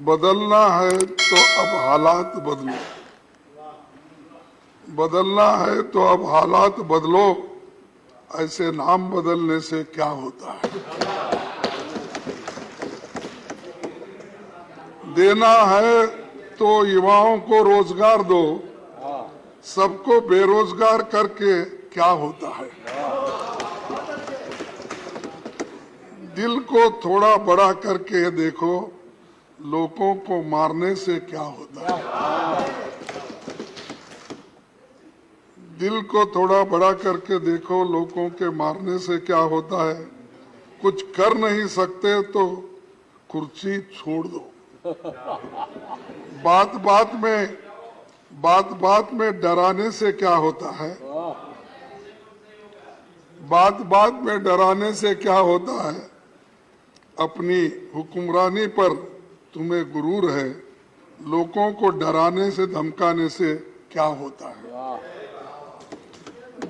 बदलना है तो अब हालात बदलो, बदलना है तो अब हालात बदलो, ऐसे नाम बदलने से क्या होता है। देना है तो युवाओं को रोजगार दो, सबको बेरोजगार करके क्या होता है। दिल को थोड़ा बड़ा करके देखो, लोगों को मारने से क्या होता है। दिल को थोड़ा बड़ा करके देखो, लोगों के मारने से क्या होता है। कुछ कर नहीं सकते तो कुर्सी छोड़ दो। बात बात में डराने से क्या होता है। बात बात में डराने से क्या होता है। अपनी हुक्मरानी पर तुम्हें गुरूर है, लोगों को डराने से धमकाने से क्या होता है।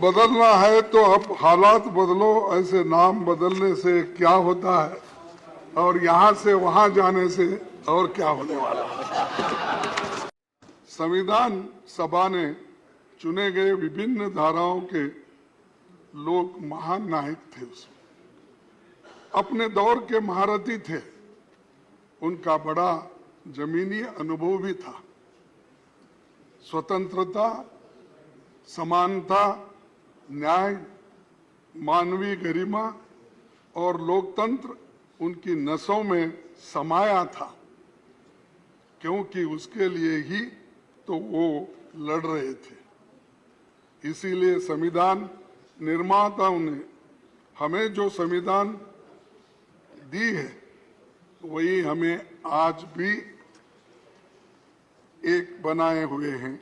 बदलना है तो अब हालात बदलो, ऐसे नाम बदलने से क्या होता है, और यहाँ से वहाँ जाने से और क्या होने वाला है। संविधान सभा ने चुने गए विभिन्न धाराओं के लोग महान नायक थे, उसमें अपने दौर के महारथी थे। उनका बड़ा जमीनी अनुभव भी था। स्वतंत्रता, समानता, न्याय, मानवीय गरिमा और लोकतंत्र उनकी नसों में समाया था, क्योंकि उसके लिए ही तो वो लड़ रहे थे। इसीलिए संविधान निर्माताओं ने हमें जो संविधान दी है, वही हमें आज भी एक बनाए हुए हैं,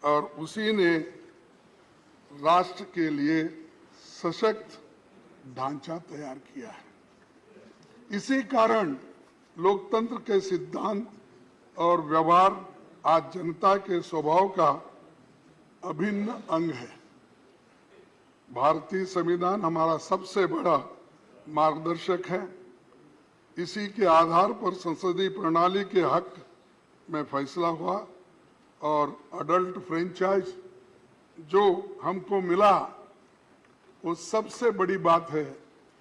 और उसी ने राष्ट्र के लिए सशक्त ढांचा तैयार किया है। इसी कारण लोकतंत्र के सिद्धांत और व्यवहार आज जनता के स्वभाव का अभिन्न अंग है। भारतीय संविधान हमारा सबसे बड़ा मार्गदर्शक है। इसी के आधार पर संसदीय प्रणाली के हक में फैसला हुआ, और अडल्ट फ्रेंचाइज जो हमको मिला वो सबसे बड़ी बात है।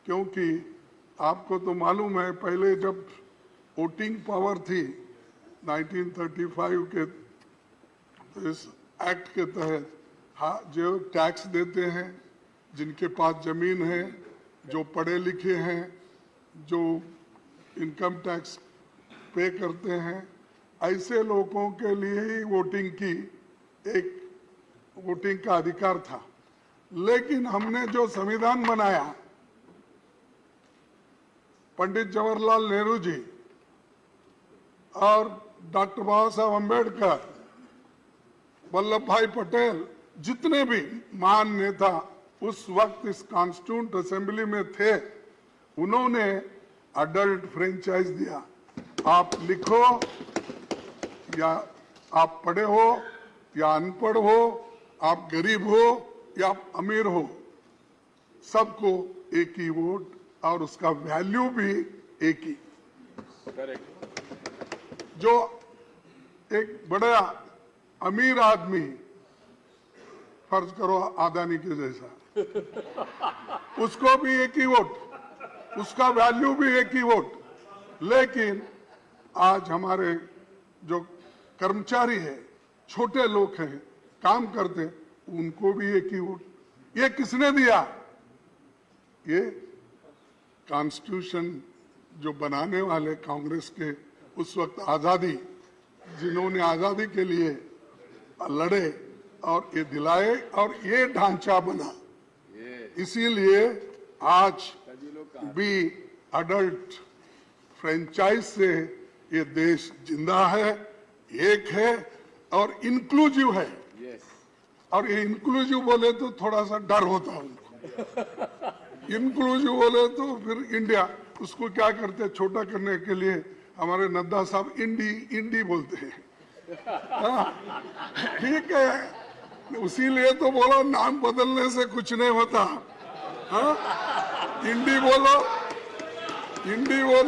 क्योंकि आपको तो मालूम है, पहले जब वोटिंग पावर थी 1935 के इस एक्ट के तहत, जो टैक्स देते हैं, जिनके पास जमीन है, जो पढ़े लिखे हैं, जो इनकम टैक्स पे करते हैं, ऐसे लोगों के लिए ही वोटिंग का अधिकार था। लेकिन हमने जो संविधान बनाया, पंडित जवाहरलाल नेहरू जी और डॉक्टर बाबा साहब अम्बेडकर, वल्लभ भाई पटेल, जितने भी महान नेता उस वक्त इस कॉन्स्टिट्यूंट असेंबली में थे, उन्होंने अडल्ट फ्रेंचाइज दिया। आप लिखो या आप पढ़े हो या अनपढ़ हो, आप गरीब हो या अमीर हो, सबको एक ही वोट, और उसका वैल्यू भी एक ही। जो एक बड़ा अमीर आदमी, फर्ज करो अदानी के जैसा, उसको भी एक ही वोट, उसका वैल्यू भी एक ही वोट। लेकिन आज हमारे जो कर्मचारी है, छोटे लोग हैं, काम करते, उनको भी एक ही वोट। ये किसने दिया? ये कॉन्स्टिट्यूशन जो बनाने वाले कांग्रेस के उस वक्त आजादी, जिन्होंने आजादी के लिए लड़े और ये दिलाए, और ये ढांचा बना। इसीलिए आज भी अडल्ट फ्रेंचाइज से ये देश जिंदा है, एक है और इंक्लूसिव है। और ये इंक्लूसिव बोले तो थोड़ा सा डर होता है उनको। इंक्लूसिव बोले तो फिर इंडिया, उसको क्या करते हैं छोटा करने के लिए, हमारे नड्डा साहब इंडी बोलते हैं। ठीक है, उसीलिए तो बोलो नाम बदलने से कुछ नहीं होता। इंडी बोलो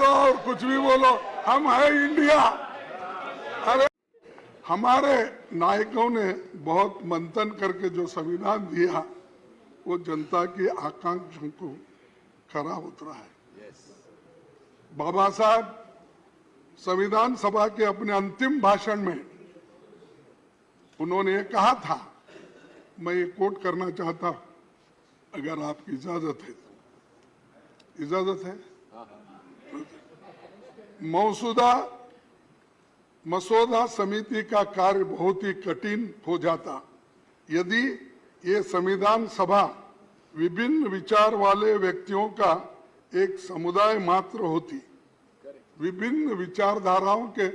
और कुछ भी बोलो, हम है इंडिया, हमारे नायकों ने बहुत मंथन करके जो संविधान दिया वो जनता की आकांक्षाओं को खरा उतरा है। बाबा साहब संविधान सभा के अपने अंतिम भाषण में उन्होंने ये कहा था, मैं ये कोट करना चाहता हूं, अगर आपकी इजाजत है तो। इजाजत है? मसौदा समिति का कार्य बहुत ही कठिन हो जाता यदि ये संविधान सभा विभिन्न विचार वाले व्यक्तियों का एक समुदाय मात्र होती, विभिन्न विचारधाराओं के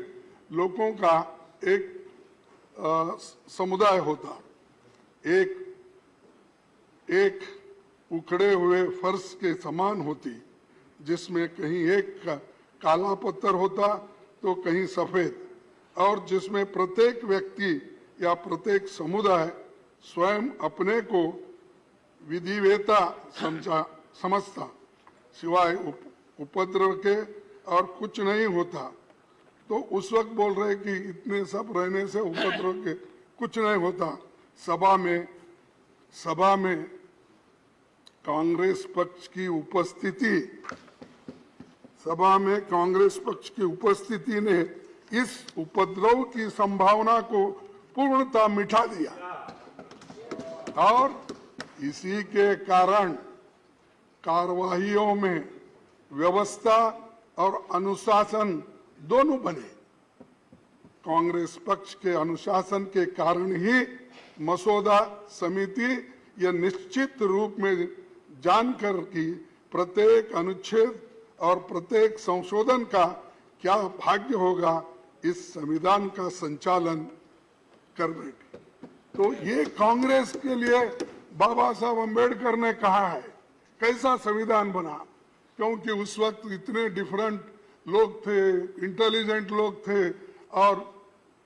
लोगों का एक समुदाय होता, एक उखड़े हुए फर्श के समान होती, जिसमें कहीं एक काला पत्थर होता तो कहीं सफेद, और जिसमें प्रत्येक व्यक्ति या प्रत्येक समुदाय स्वयं अपने को विधिवेता समझता, सिवाय उपद्रव के और कुछ नहीं होता। तो उस वक्त बोल रहे कि इतने सब रहने से उपद्रव के कुछ नहीं होता। सभा में कांग्रेस पक्ष की उपस्थिति ने इस उपद्रव की संभावना को पूर्णतः मिटा दिया और इसी के कारण कार्यवाहियों में व्यवस्था और अनुशासन दोनों बने। कांग्रेस पक्ष के अनुशासन के कारण ही मसौदा समिति यह निश्चित रूप में जानकर कि प्रत्येक अनुच्छेद और प्रत्येक संशोधन का क्या भाग्य होगा, इस संविधान का संचालन कर बैठी। तो ये कांग्रेस के लिए बाबा साहब अम्बेडकर ने कहा है कैसा संविधान बना, क्योंकि उस वक्त इतने डिफरेंट लोग थे, इंटेलिजेंट लोग थे और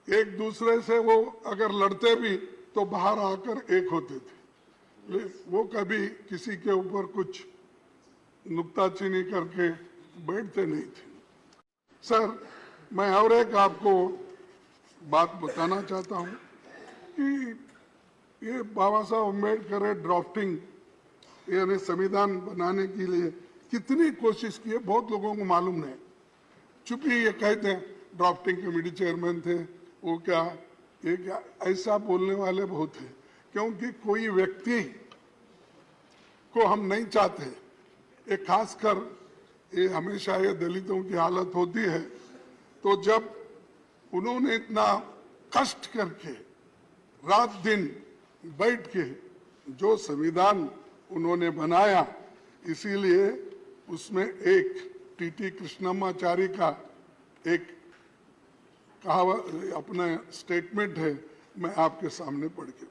एक दूसरे से वो अगर लड़ते भी तो बाहर आकर एक होते थे। वो कभी किसी के ऊपर कुछ नुक्ताचीनी करके बैठते नहीं थे। सर, मैं और एक आपको बात बताना चाहता हूँ कि ये बाबा साहब अम्बेडकर ड्राफ्टिंग यानी संविधान बनाने के लिए कितनी कोशिश की है बहुत लोगों को मालूम नहीं। चूंकि ये कहते हैं ड्राफ्टिंग कमेटी चेयरमैन थे, वो क्या ये क्या, ऐसा बोलने वाले बहुत हैं, क्योंकि कोई व्यक्ति को हम नहीं चाहते। ये खासकर ये हमेशा ये दलितों की हालत होती है, तो जब उन्होंने इतना कष्ट करके रात दिन बैठ के जो संविधान उन्होंने बनाया, इसीलिए उसमें एक टीटी कृष्णमाचारी का एक कहावत अपना स्टेटमेंट है, मैं आपके सामने पढ़ के।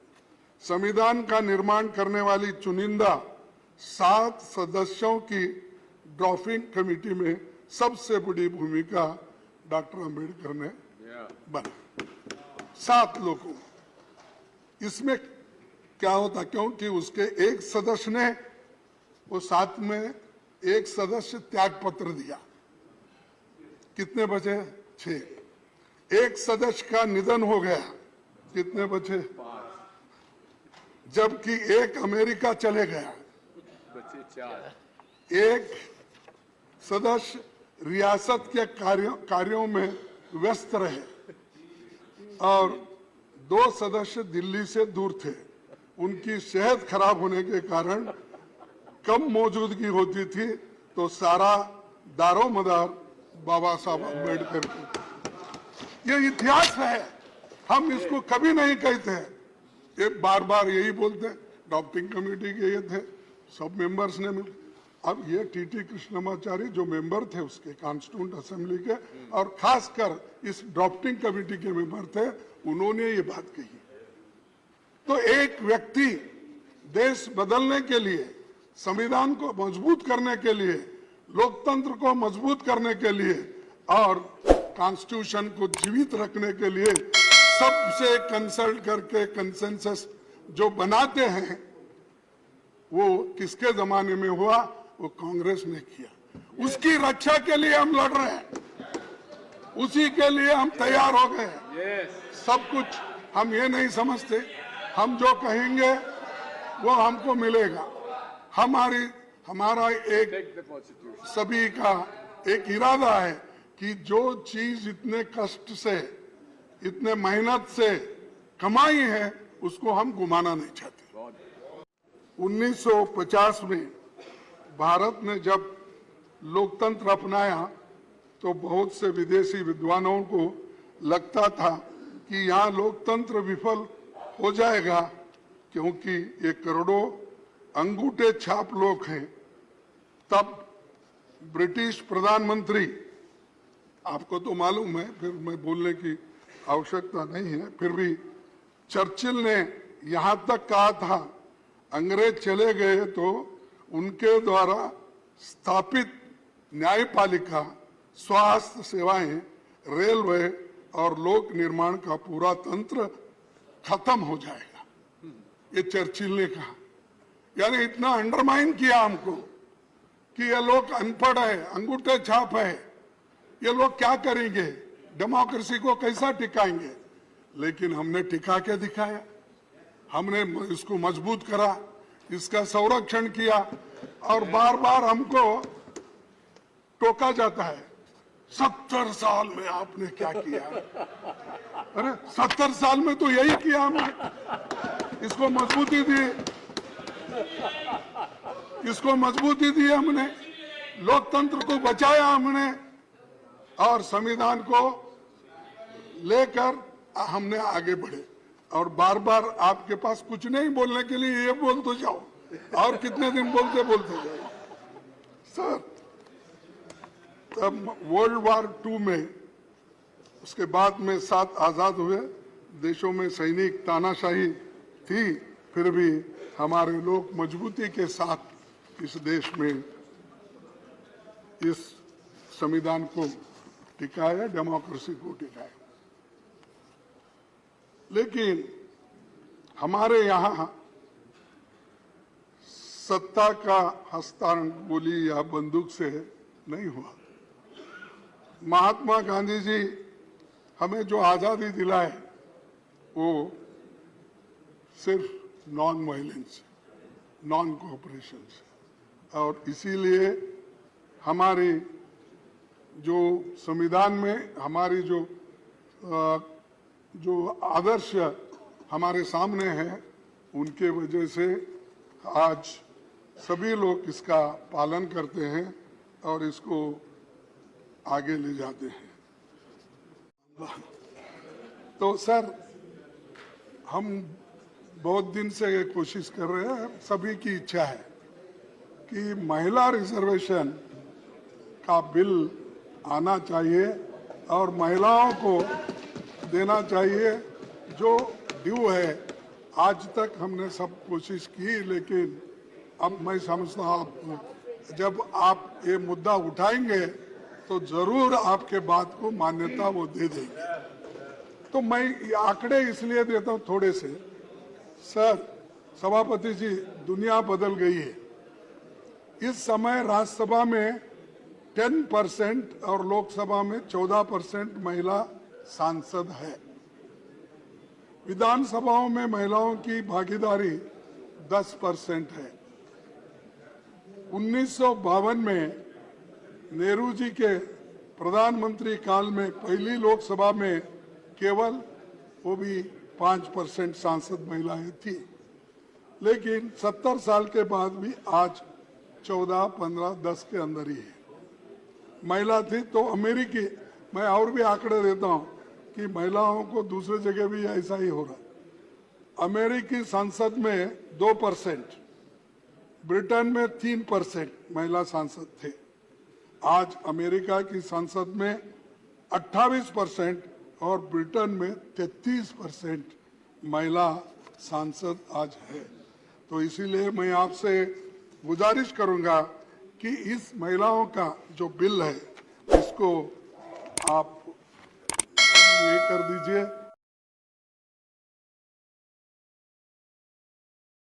संविधान का निर्माण करने वाली चुनिंदा 7 सदस्यों की ड्राफ्टिंग कमेटी में सबसे बड़ी भूमिका डॉक्टर अंबेडकर ने बना। 7 लोगों, इसमें क्या होता, क्योंकि उसके एक सदस्य ने वो 7 में एक सदस्य त्याग पत्र दिया, कितने बचे? 6। एक सदस्य का निधन हो गया, कितने बचे? 5। जबकि एक अमेरिका चले गया, बचे 4। एक सदस्य रियासत के कार्यों में व्यस्त रहे और 2 सदस्य दिल्ली से दूर थे। उनकी सेहत खराब होने के कारण कम मौजूदगी होती थी, तो सारा दारोमदार बाबा साहब अम्बेडकर की। ये इतिहास है, हम इसको कभी नहीं कहते हैं। ये बार बार यही बोलते हैं ड्राफ्टिंग कमेटी के ये थे, सब मेंबर्स ने मिल। अब ये टीटी कृष्णमाचारी जो मेंबर थे उसके कॉन्स्टिट्यूंट असेंबली के और खासकर इस ड्राफ्टिंग कमेटी के मेंबर थे, उन्होंने ये बात कही। तो एक व्यक्ति देश बदलने के लिए, संविधान को मजबूत करने के लिए, लोकतंत्र को मजबूत करने के लिए और कॉन्स्टिट्यूशन को जीवित रखने के लिए सबसे कंसल्ट करके कंसेंसस जो बनाते हैं, वो किसके जमाने में हुआ? वो कांग्रेस ने किया। उसकी रक्षा के लिए हम लड़ रहे हैं। उसी के लिए हम तैयार हो गए। सब कुछ हम ये नहीं समझते, हम जो कहेंगे वो हमको मिलेगा। हमारा एक सभी का एक इरादा है कि जो चीज इतने कष्ट से, इतने मेहनत से कमाई है, उसको हम गुमाना नहीं चाहते। 1950 में भारत ने जब लोकतंत्र अपनाया तो बहुत से विदेशी विद्वानों को लगता था कि यहाँ लोकतंत्र विफल हो जाएगा, क्योंकि ये करोड़ों अंगूठे छाप लोग हैं। तब ब्रिटिश प्रधानमंत्री, आपको तो मालूम है, फिर मैं बोलने की आवश्यकता नहीं है, फिर भी चर्चिल ने यहाँ तक कहा था, अंग्रेज चले गए तो उनके द्वारा स्थापित न्यायपालिका, स्वास्थ्य सेवाएं, रेलवे और लोक निर्माण का पूरा तंत्र खत्म हो जाएगा। ये चर्चिल ने कहा। यानी इतना अंडरमाइन किया हमको कि ये लोग अनपढ़ है, अंगूठे छाप है, ये लोग क्या करेंगे, डेमोक्रेसी को कैसा टिकाएंगे। लेकिन हमने टिका के दिखाया, हमने इसको मजबूत करा, इसका संरक्षण किया। और बार बार हमको टोका जाता है, 70 साल में आपने क्या किया। अरे 70 साल में तो यही किया हमने, इसको मजबूती दी, इसको मजबूती दी हमने, लोकतंत्र को बचाया हमने, और संविधान को लेकर हमने आगे बढ़े। और बार बार आपके पास कुछ नहीं बोलने के लिए, ये बोल तो जाओ, और कितने दिन बोलते जाओ। सर, तब वर्ल्ड वॉर 2 में, उसके बाद में 7 आजाद हुए देशों में सैनिक तानाशाही थी, फिर भी हमारे लोग मजबूती के साथ इस देश में इस संविधान को टिकाया, डेमोक्रेसी को टिकाया। लेकिन हमारे यहाँ सत्ता का हस्तांतरण गोली या बंदूक से नहीं हुआ। महात्मा गांधी जी हमें जो आजादी दिलाए वो सिर्फ नॉन वायलेंस, नॉन कोऑपरेशन से। और इसीलिए हमारी जो संविधान में हमारी जो आदर्श हमारे सामने है, उनके वजह से आज सभी लोग इसका पालन करते हैं और इसको आगे ले जाते हैं। तो सर, हम बहुत दिन से ये कोशिश कर रहे हैं, सभी की इच्छा है कि महिला रिजर्वेशन का बिल आना चाहिए और महिलाओं को देना चाहिए जो ड्यू है। आज तक हमने सब कोशिश की, लेकिन अब मैं समझता हूँ जब आप ये मुद्दा उठाएंगे तो जरूर आपके बात को मान्यता वो दे देंगे। तो मैं ये आंकड़े इसलिए देता हूँ थोड़े से। सर, सभापति जी, दुनिया बदल गई है। इस समय राज्यसभा में 10% और लोकसभा में 14% महिला सांसद है। विधानसभाओं में महिलाओं की भागीदारी 10% है। 1952 में नेहरू जी के प्रधानमंत्री काल में पहली लोकसभा में केवल वो भी 5% सांसद महिलाएं थी। लेकिन 70 साल के बाद भी आज 14, 15, 10 के अंदर ही है महिला थी। तो अमेरिकी, मैं और भी आंकड़े देता हूं कि महिलाओं को दूसरे जगह भी ऐसा ही हो रहा। अमेरिकी संसद में 2%, ब्रिटेन में 3% महिला सांसद थे। आज अमेरिका की संसद में 28% और ब्रिटेन में 33% महिला सांसद आज है। तो इसीलिए मैं आपसे गुजारिश करूंगा कि इस महिलाओं का जो बिल है इसको आप ये कर दीजिए।